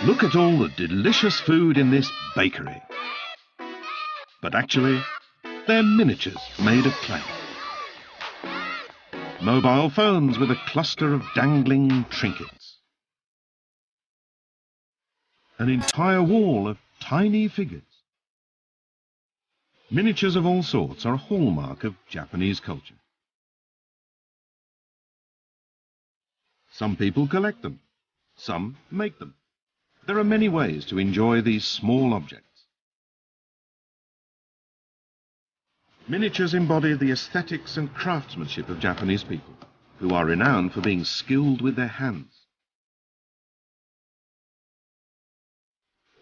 Look at all the delicious food in this bakery. But actually, they're miniatures made of clay. Mobile phones with a cluster of dangling trinkets. An entire wall of tiny figures. Miniatures of all sorts are a hallmark of Japanese culture. Some people collect them, some make them. There are many ways to enjoy these small objects. Miniatures embody the aesthetics and craftsmanship of Japanese people, who are renowned for being skilled with their hands.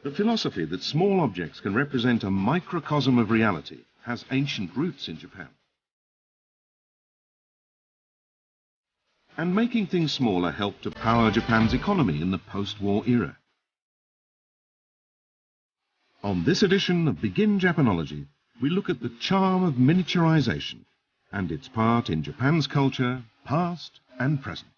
The philosophy that small objects can represent a microcosm of reality has ancient roots in Japan. And making things smaller helped to power Japan's economy in the post-war era. On this edition of Begin Japanology, we look at the charm of miniaturization and its part in Japan's culture, past and present.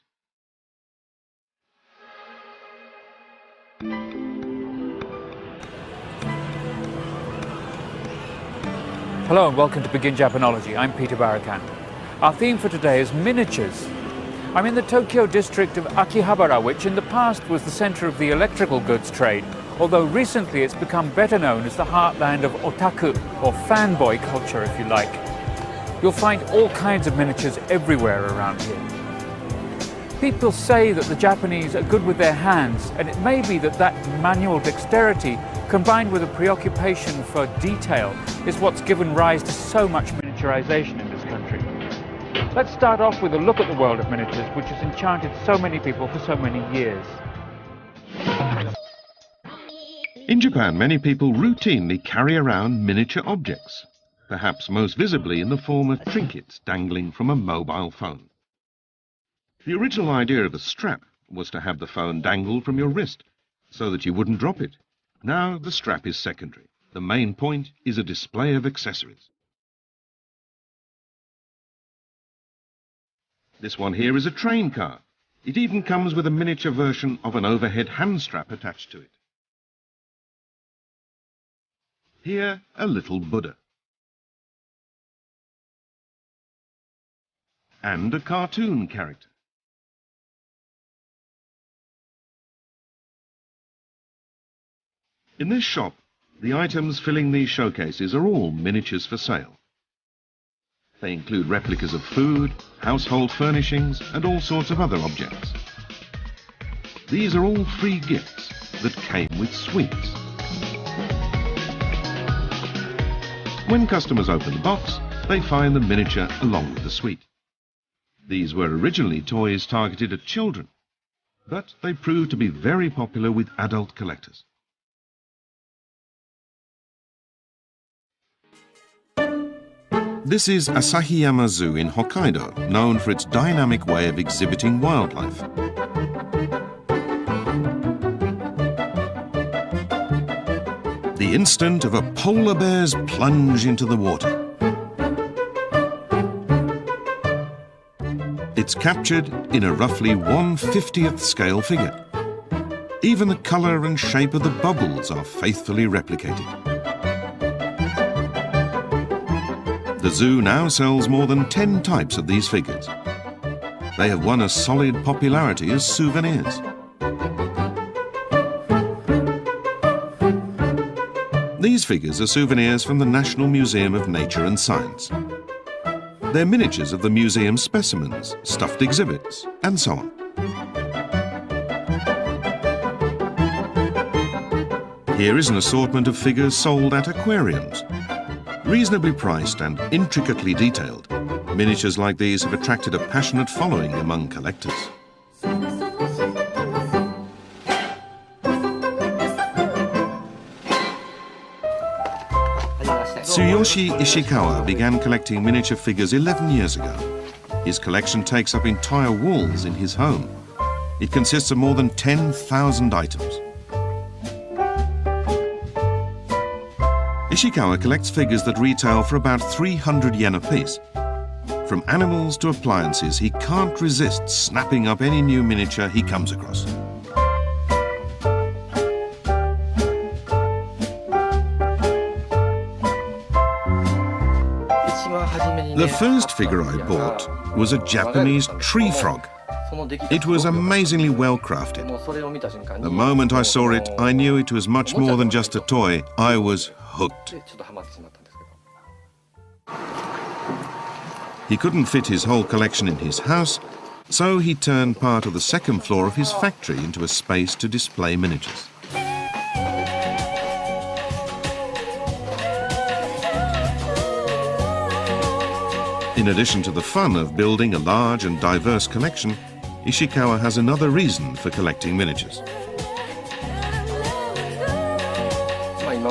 Hello and welcome to Begin Japanology. I'm Peter Barakan. Our theme for today is miniatures. I'm in the Tokyo district of Akihabara, which in the past was the center of the electrical goods trade, although recently it's become better known as the heartland of otaku, or fanboy culture if you like. You'll find all kinds of miniatures everywhere around here. People say that the Japanese are good with their hands, and it may be that that manual dexterity combined with a preoccupation for detail is what's given rise to so much miniaturization in this country. Let's start off with a look at the world of miniatures, which has enchanted so many people for so many years. In Japan, many people routinely carry around miniature objects, perhaps most visibly in the form of trinkets dangling from a mobile phone. The original idea of a strap was to have the phone dangle from your wrist so that you wouldn't drop it. Now the strap is secondary. The main point is a display of accessories. This one here is a train car. It even comes with a miniature version of an overhead hand strap attached to it. Here, a little Buddha. And a cartoon character. In this shop, the items filling these showcases are all miniatures for sale. They include replicas of food, household furnishings, and all sorts of other objects. These are all free gifts that came with sweets. When customers open the box, they find the miniature along with the sweet. These were originally toys targeted at children, but they proved to be very popular with adult collectors. This is Asahiyama Zoo in Hokkaido, known for its dynamic way of exhibiting wildlife. The instant of a polar bear's plunge into the water. It's captured in a roughly 1/50th scale figure. Even the colour and shape of the bubbles are faithfully replicated. The zoo now sells more than 10 types of these figures. They have won a solid popularity as souvenirs. These figures are souvenirs from the National Museum of Nature and Science. They're miniatures of the museum's specimens, stuffed exhibits, and so on. Here is an assortment of figures sold at aquariums. Reasonably priced and intricately detailed, miniatures like these have attracted a passionate following among collectors. Tsuyoshi Ishikawa began collecting miniature figures 11 years ago. His collection takes up entire walls in his home. It consists of more than 10,000 items. Ishikawa collects figures that retail for about 300 yen a piece. From animals to appliances, he can't resist snapping up any new miniature he comes across. The first figure I bought was a Japanese tree frog. It was amazingly well crafted. The moment I saw it, I knew it was much more than just a toy. I was hooked. He couldn't fit his whole collection in his house, so he turned part of the second floor of his factory into a space to display miniatures. In addition to the fun of building a large and diverse collection, Ishikawa has another reason for collecting miniatures.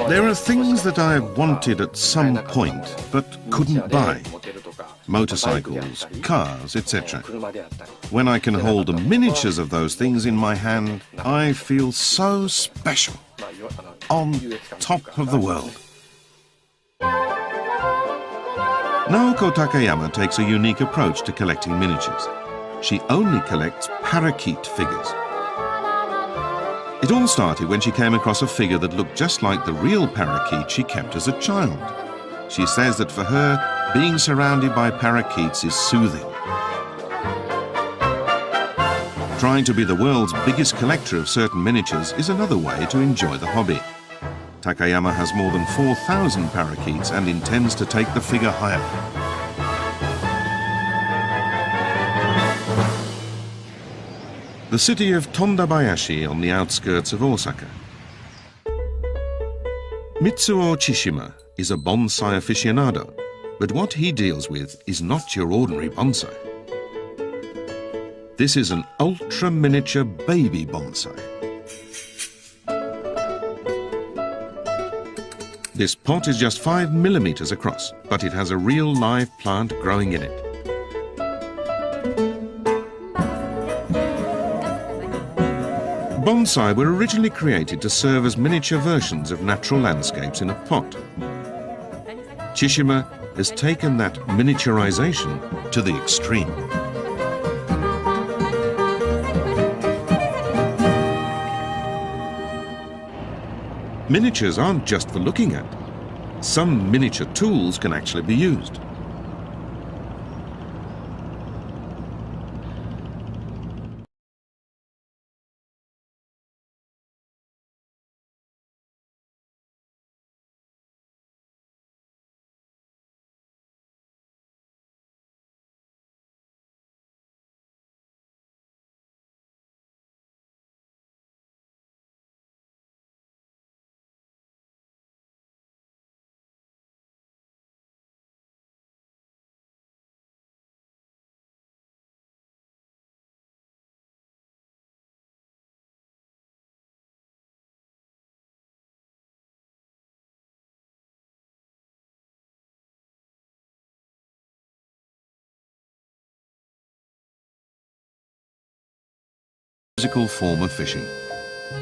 There are things that I wanted at some point but couldn't buy. Motorcycles, cars, etc. When I can hold the miniatures of those things in my hand, I feel so special, on top of the world. Naoko Takayama takes a unique approach to collecting miniatures. She only collects parakeet figures. It all started when she came across a figure that looked just like the real parakeet she kept as a child. She says that for her, being surrounded by parakeets is soothing. Trying to be the world's biggest collector of certain miniatures is another way to enjoy the hobby. Takayama has more than 4,000 parakeets and intends to take the figure higher. The city of Tondabayashi on the outskirts of Osaka. Mitsuo Chishima is a bonsai aficionado, but what he deals with is not your ordinary bonsai. This is an ultra-miniature baby bonsai. This pot is just 5 millimeters across, but it has a real live plant growing in it. Bonsai were originally created to serve as miniature versions of natural landscapes in a pot. Chishima has taken that miniaturization to the extreme. Miniatures aren't just for looking at. Some miniature tools can actually be used. Physical form of fishing.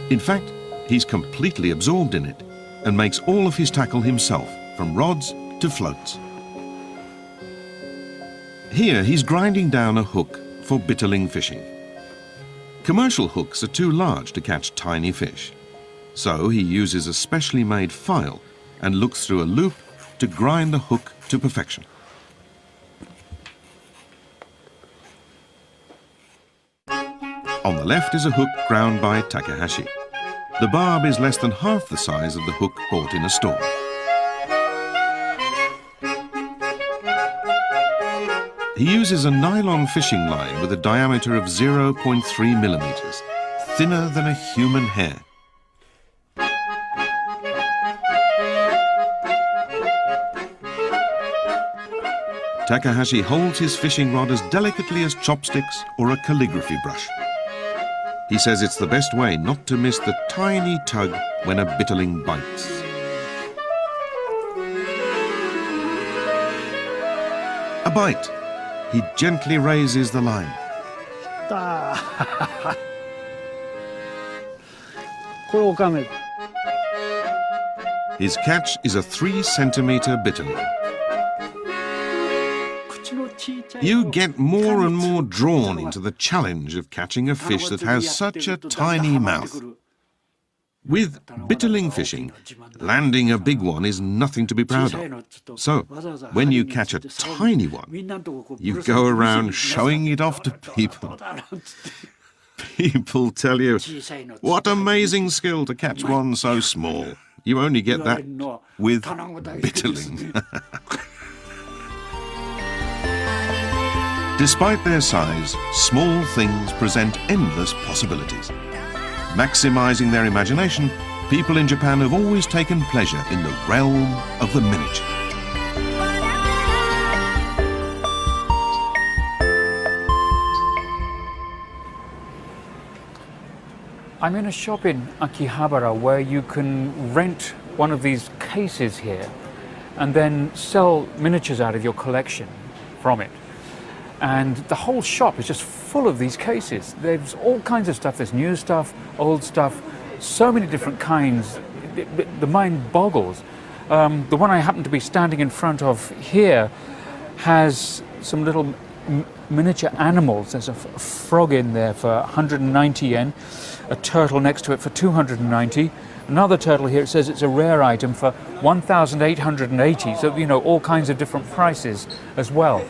In fact, he's completely absorbed in it and makes all of his tackle himself, from rods to floats. Here he's grinding down a hook for bitterling fishing. Commercial hooks are too large to catch tiny fish, so he uses a specially made file and looks through a loop to grind the hook to perfection. On the left is a hook ground by Takahashi. The barb is less than half the size of the hook bought in a store. He uses a nylon fishing line with a diameter of 0.3 millimeters, thinner than a human hair. Takahashi holds his fishing rod as delicately as chopsticks or a calligraphy brush. He says it's the best way not to miss the tiny tug when a bitterling bites. A bite. He gently raises the line. His catch is a 3-centimeter bitterling. You get more and more drawn into the challenge of catching a fish that has such a tiny mouth. With bitterling fishing, landing a big one is nothing to be proud of. So, when you catch a tiny one, you go around showing it off to people. People tell you, what amazing skill to catch one so small. You only get that with bitterling. Despite their size, small things present endless possibilities. Maximizing their imagination, people in Japan have always taken pleasure in the realm of the miniature. I'm in a shop in Akihabara where you can rent one of these cases here and then sell miniatures out of your collection from it. And the whole shop is just full of these cases. There's all kinds of stuff. There's new stuff, old stuff, so many different kinds. The mind boggles. The one I happen to be standing in front of here has some little miniature animals. There's a frog in there for 190 yen, a turtle next to it for 290. Another turtle here, it says it's a rare item for 1,880. So, you know, all kinds of different prices as well.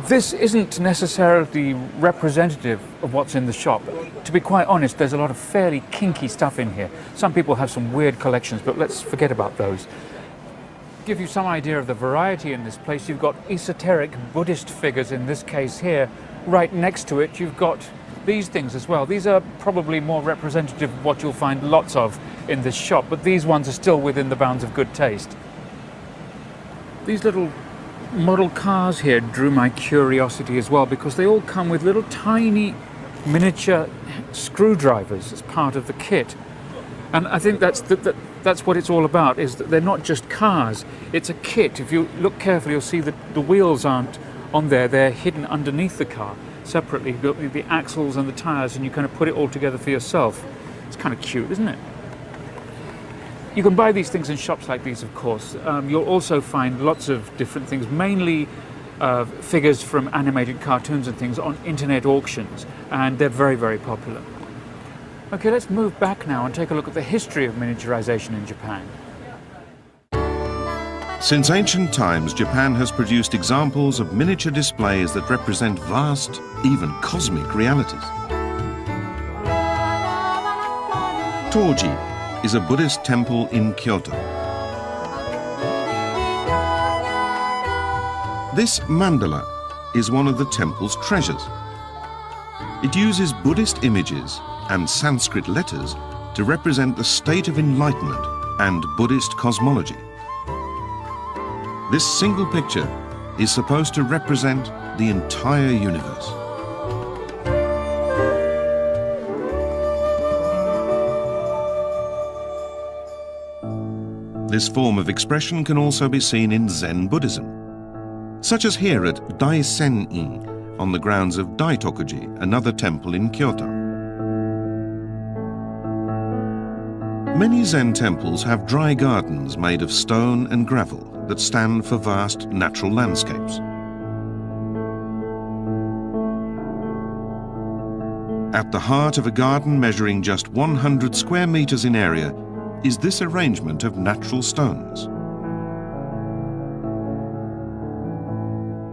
This isn't necessarily representative of what's in the shop. To be quite honest, there's a lot of fairly kinky stuff in here. Some people have some weird collections, but let's forget about those. Give you some idea of the variety in this place. You've got esoteric Buddhist figures in this case here. Right next to it, you've got these things as well. These are probably more representative of what you'll find lots of in this shop, but these ones are still within the bounds of good taste. These little model cars here drew my curiosity as well, because they all come with little tiny miniature screwdrivers as part of the kit. And I think that's what it's all about, is that they're not just cars, it's a kit. If you look carefully, you'll see that the wheels aren't on there, they're hidden underneath the car separately, the axles and the tires, and you kind of put it all together for yourself. It's kind of cute, isn't it? You can buy these things in shops like these, of course. You'll also find lots of different things, mainly figures from animated cartoons and things on internet auctions, and they're very, very popular. Okay, let's move back now and take a look at the history of miniaturization in Japan. Since ancient times, Japan has produced examples of miniature displays that represent vast, even cosmic realities. Toji is a Buddhist temple in Kyoto. This mandala is one of the temple's treasures. It uses Buddhist images and Sanskrit letters to represent the state of enlightenment and Buddhist cosmology. This single picture is supposed to represent the entire universe. This form of expression can also be seen in Zen Buddhism, such as here at Daisen-in on the grounds of Daitokuji, another temple in Kyoto. Many Zen temples have dry gardens made of stone and gravel that stand for vast natural landscapes. At the heart of a garden measuring just 100 square meters in area is this arrangement of natural stones.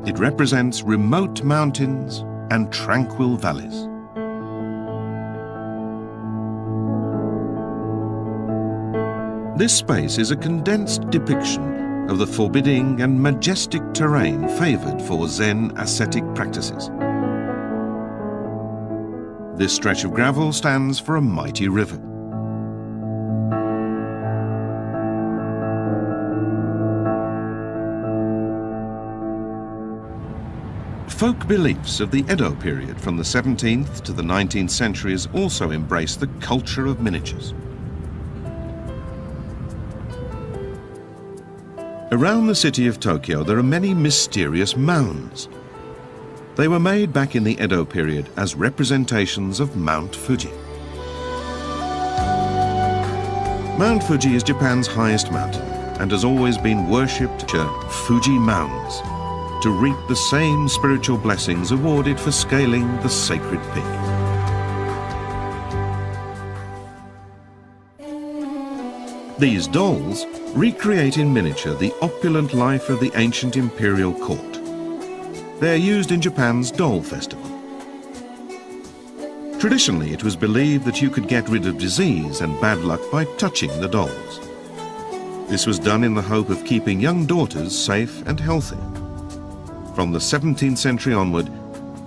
It represents remote mountains and tranquil valleys. This space is a condensed depiction of the forbidding and majestic terrain favored for Zen ascetic practices. This stretch of gravel stands for a mighty river. Folk beliefs of the Edo period from the 17th to the 19th centuries also embrace the culture of miniatures. Around the city of Tokyo, there are many mysterious mounds. They were made back in the Edo period as representations of Mount Fuji. Mount Fuji is Japan's highest mountain and has always been worshipped as Fuji Mounds, to reap the same spiritual blessings awarded for scaling the sacred peak. These dolls recreate in miniature the opulent life of the ancient imperial court. They're used in Japan's doll festival. Traditionally, it was believed that you could get rid of disease and bad luck by touching the dolls. This was done in the hope of keeping young daughters safe and healthy. From the 17th century onward,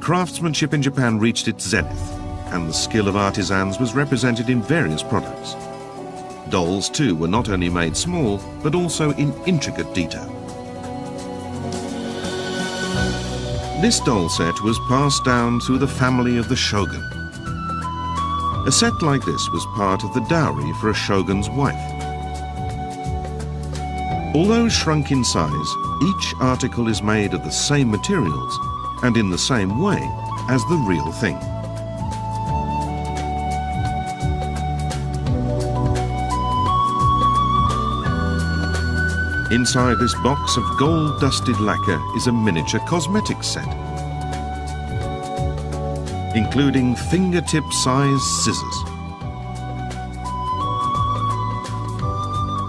craftsmanship in Japan reached its zenith, and the skill of artisans was represented in various products. Dolls, too, were not only made small, but also in intricate detail. This doll set was passed down through the family of the shogun. A set like this was part of the dowry for a shogun's wife. Although shrunk in size, each article is made of the same materials and in the same way as the real thing. Inside this box of gold-dusted lacquer is a miniature cosmetics set, including fingertip-sized scissors.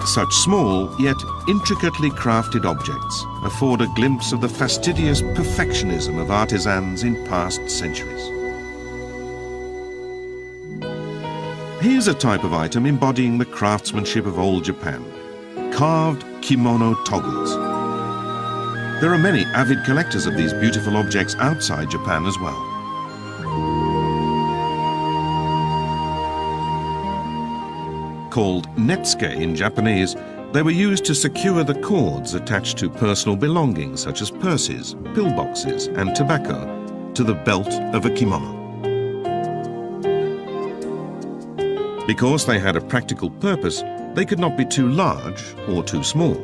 Such small yet intricately crafted objects afford a glimpse of the fastidious perfectionism of artisans in past centuries. Here's a type of item embodying the craftsmanship of old Japan: carved kimono toggles. There are many avid collectors of these beautiful objects outside Japan as well. Called netsuke in Japanese, they were used to secure the cords attached to personal belongings such as purses, pillboxes and tobacco to the belt of a kimono. Because they had a practical purpose, they could not be too large or too small.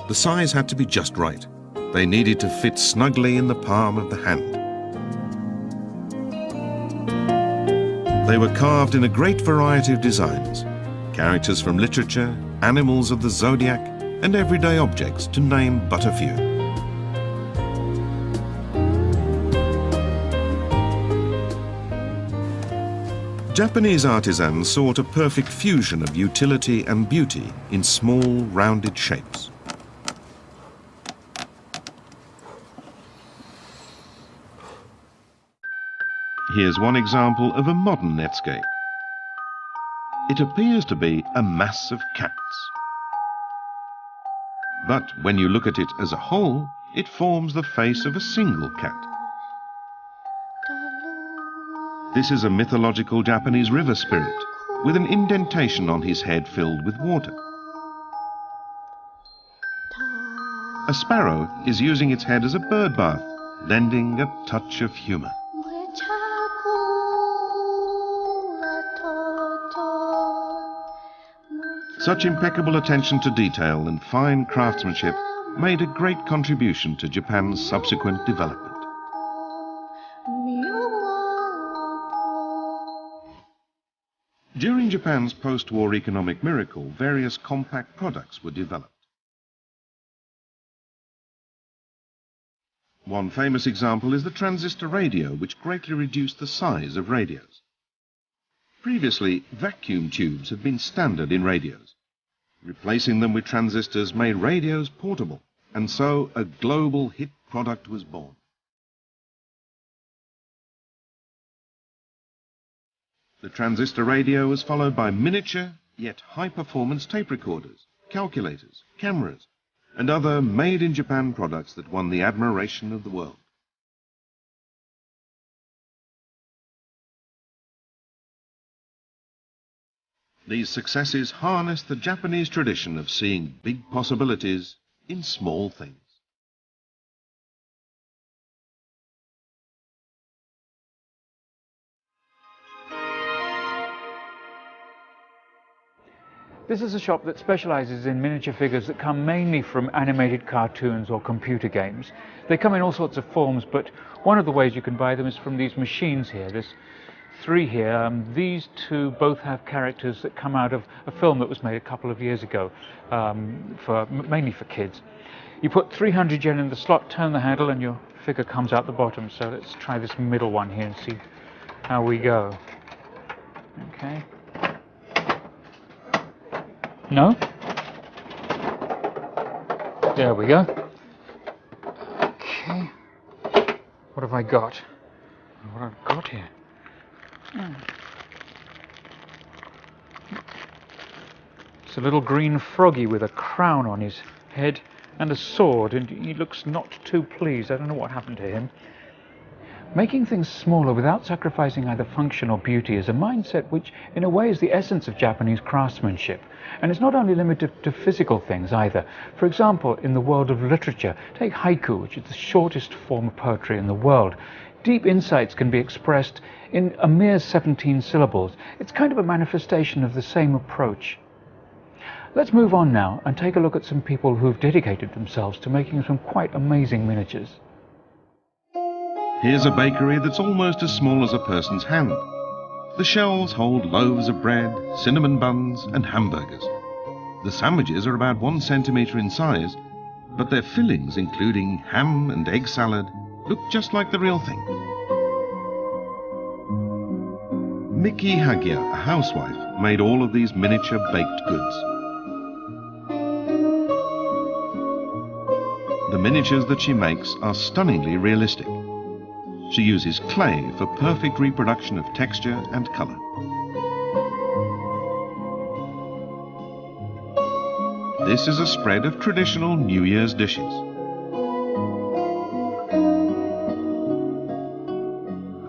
The size had to be just right. They needed to fit snugly in the palm of the hand. They were carved in a great variety of designs: characters from literature, animals of the zodiac, and everyday objects, to name but a few. Japanese artisans sought a perfect fusion of utility and beauty in small, rounded shapes. Here's one example of a modern netsuke. It appears to be a mass of cats. But when you look at it as a whole, it forms the face of a single cat. This is a mythological Japanese river spirit with an indentation on his head filled with water. A sparrow is using its head as a bird bath, lending a touch of humor. Such impeccable attention to detail and fine craftsmanship made a great contribution to Japan's subsequent development. During Japan's post-war economic miracle, various compact products were developed. One famous example is the transistor radio, which greatly reduced the size of radios. Previously, vacuum tubes had been standard in radios. Replacing them with transistors made radios portable, and so a global hit product was born. The transistor radio was followed by miniature, yet high-performance tape recorders, calculators, cameras, and other made-in-Japan products that won the admiration of the world. These successes harnessed the Japanese tradition of seeing big possibilities in small things. This is a shop that specializes in miniature figures that come mainly from animated cartoons or computer games. They come in all sorts of forms, but one of the ways you can buy them is from these machines here. There's three here. These two both have characters that come out of a film that was made a couple of years ago, mainly for kids. You put 300 yen in the slot, turn the handle, and your figure comes out the bottom. So let's try this middle one here and see how we go. Okay. No? There we go. Okay. What have I got? What I've got here? It's a little green froggy with a crown on his head and a sword, and he looks not too pleased. I don't know what happened to him. Making things smaller without sacrificing either function or beauty is a mindset which, in a way, is the essence of Japanese craftsmanship. And it's not only limited to physical things either. For example, in the world of literature, take haiku, which is the shortest form of poetry in the world. Deep insights can be expressed in a mere 17 syllables. It's kind of a manifestation of the same approach. Let's move on now and take a look at some people who've dedicated themselves to making some quite amazing miniatures. Here's a bakery that's almost as small as a person's hand. The shelves hold loaves of bread, cinnamon buns and hamburgers. The sandwiches are about 1 centimetre in size, but their fillings, including ham and egg salad, look just like the real thing. Miki Hagia, a housewife, made all of these miniature baked goods. The miniatures that she makes are stunningly realistic. She uses clay for perfect reproduction of texture and colour. This is a spread of traditional New Year's dishes.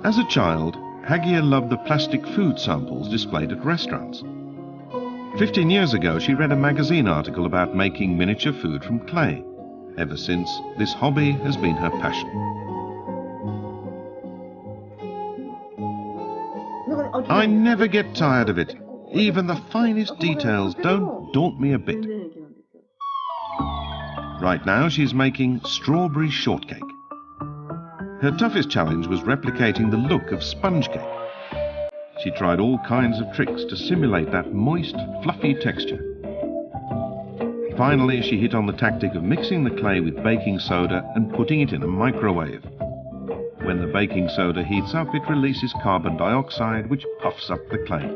As a child, Hagia loved the plastic food samples displayed at restaurants. 15 years ago, she read a magazine article about making miniature food from clay. Ever since, this hobby has been her passion. I never get tired of it. Even the finest details don't daunt me a bit. Right now she's making strawberry shortcake. Her toughest challenge was replicating the look of sponge cake. She tried all kinds of tricks to simulate that moist, fluffy texture. Finally, she hit on the tactic of mixing the clay with baking soda and putting it in a microwave. When the baking soda heats up, it releases carbon dioxide, which puffs up the clay.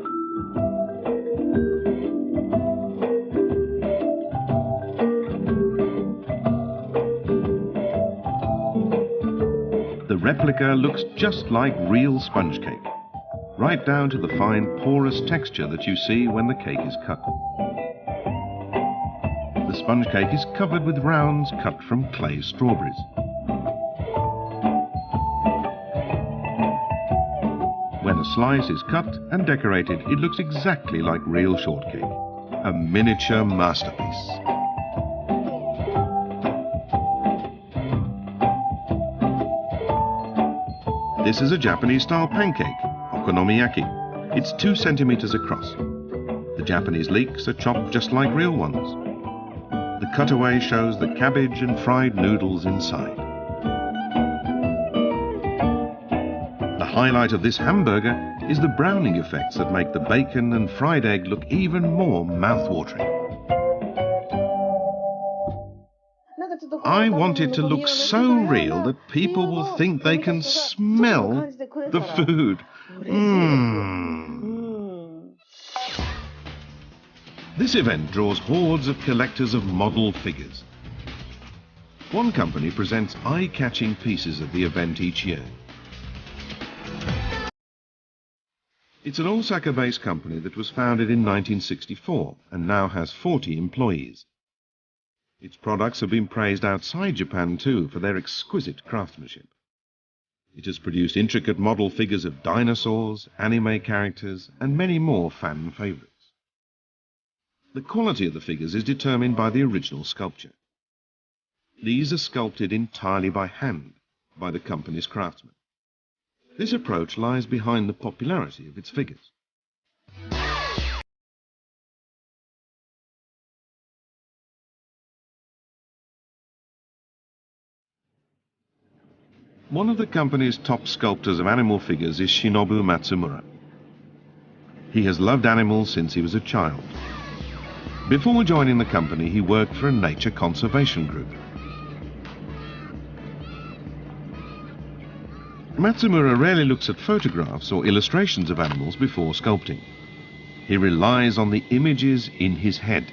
The replica looks just like real sponge cake, right down to the fine porous texture that you see when the cake is cut. The sponge cake is covered with rounds cut from clay strawberries. When a slice is cut and decorated, it looks exactly like real shortcake. A miniature masterpiece. This is a Japanese-style pancake, okonomiyaki. It's 2 centimeters across. The Japanese leeks are chopped just like real ones. The cutaway shows the cabbage and fried noodles inside. The highlight of this hamburger is the browning effects that make the bacon and fried egg look even more mouth-watering. I want it to look so real that people will think they can smell the food. This event draws hordes of collectors of model figures. One company presents eye-catching pieces at the event each year. It's an Osaka-based company that was founded in 1964 and now has 40 employees. Its products have been praised outside Japan too for their exquisite craftsmanship. It has produced intricate model figures of dinosaurs, anime characters, and many more fan favourites. The quality of the figures is determined by the original sculpture. These are sculpted entirely by hand by the company's craftsmen. This approach lies behind the popularity of its figures. One of the company's top sculptors of animal figures is Shinobu Matsumura. He has loved animals since he was a child. Before joining the company, he worked for a nature conservation group. Matsumura rarely looks at photographs or illustrations of animals before sculpting. He relies on the images in his head.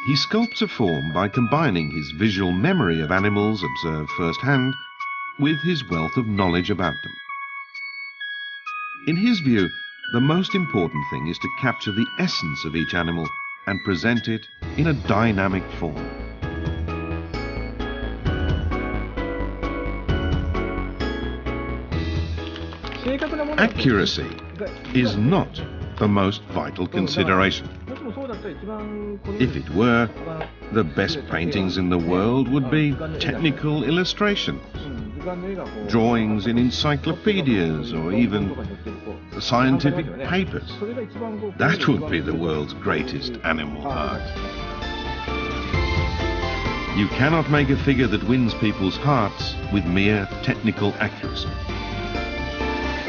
He sculpts a form by combining his visual memory of animals observed firsthand with his wealth of knowledge about them. In his view, the most important thing is to capture the essence of each animal and present it in a dynamic form. Accuracy is not the most vital consideration. If it were, the best paintings in the world would be technical illustrations, drawings in encyclopedias, or even scientific papers. That would be the world's greatest animal art. You cannot make a figure that wins people's hearts with mere technical accuracy.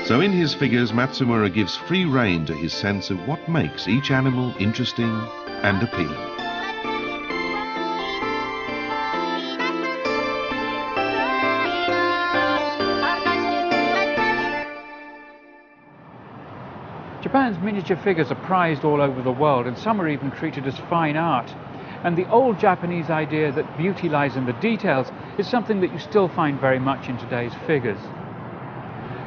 So in his figures, Matsumura gives free rein to his sense of what makes each animal interesting and appealing. Japan's miniature figures are prized all over the world, and some are even treated as fine art. And the old Japanese idea that beauty lies in the details is something that you still find very much in today's figures.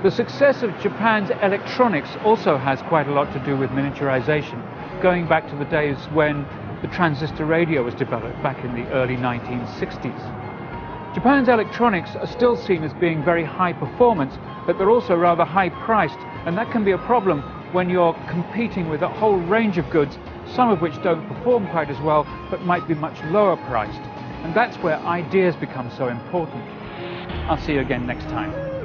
The success of Japan's electronics also has quite a lot to do with miniaturization, going back to the days when the transistor radio was developed back in the early 1960s. Japan's electronics are still seen as being very high performance, but they're also rather high priced, and that can be a problem when you're competing with a whole range of goods, some of which don't perform quite as well, but might be much lower priced. And that's where ideas become so important. I'll see you again next time.